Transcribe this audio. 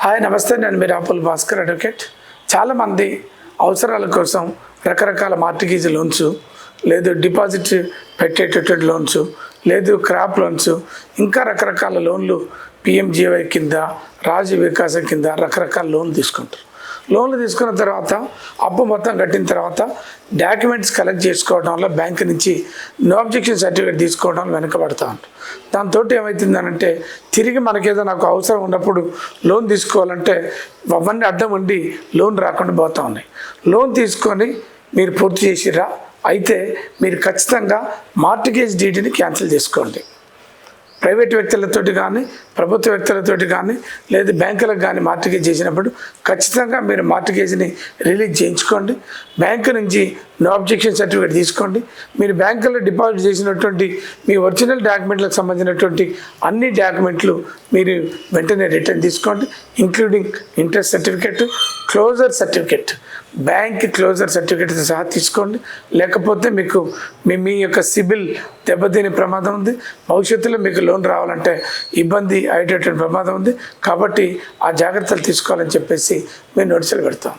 Hi నమస్తే, నేను మీ రాపుల్ Bhaskar advocate. చాలామంది అవసరాల కోసం రకరకాల మార్టిగేజ్ లోన్స్, లేదు డిపాజిట్ పెట్టేటటువంటి లోన్స్, లేదు క్రాప్ లోన్స్, ఇంకా రకరకాల లోన్లు పిఎంజివై కింద, రాజు వికాసం కింద రకరకాల లోన్లు తీసుకుంటారు. లోన్లు తీసుకున్న తర్వాత అప్పు మొత్తం కట్టిన తర్వాత డాక్యుమెంట్స్ కలెక్ట్ చేసుకోవడం వల్ల బ్యాంక్ నుంచి నో అబ్జెక్షన్ సర్టిఫికేట్ తీసుకోవడం వెనకబడతా ఉంటాం. దాంతో ఏమవుతుందనంటే తిరిగి మనకేదో నాకు అవసరం ఉన్నప్పుడు లోన్ తీసుకోవాలంటే అవన్నీ అడ్డం ఉండి లోన్ రాకుండా పోతూ ఉన్నాయి. లోన్ తీసుకొని మీరు పూర్తి చేసిరా అయితే మీరు ఖచ్చితంగా మార్టిగేజ్ డీడీని క్యాన్సిల్ చేసుకోండి. ప్రైవేట్ వ్యక్తులతోటి కానీ ప్రభుత్వ వ్యక్తులతోటి కానీ లేదు బ్యాంకులకు కానీ మార్టిగేజ్ చేసినప్పుడు ఖచ్చితంగా మీరు మార్టిగేజ్ని రిలీజ్ చేయించుకోండి. బ్యాంకు నుంచి నో అబ్జెక్షన్ సర్టిఫికేట్ తీసుకోండి. మీరు బ్యాంకులో డిపాజిట్ చేసినటువంటి మీ ఒరిజినల్ డాక్యుమెంట్లకు సంబంధించినటువంటి అన్ని డాక్యుమెంట్లు మీరు వెంటనే రిటర్న్ తీసుకోండి, including interest certificate, closure certificate, bank closure certificate సహా తీసుకోండి. లేకపోతే మీకు మీ యొక్క సిబిల్ దెబ్బతినే ప్రమాదం ఉంది. భవిష్యత్తులో మీకు లోన్ రావాలంటే ఇబ్బంది అయ్యేటటువంటి ప్రమాదం ఉంది. కాబట్టి ఆ జాగ్రత్తలు తీసుకోవాలని చెప్పేసి మేము నోటీసులు పెడతాం.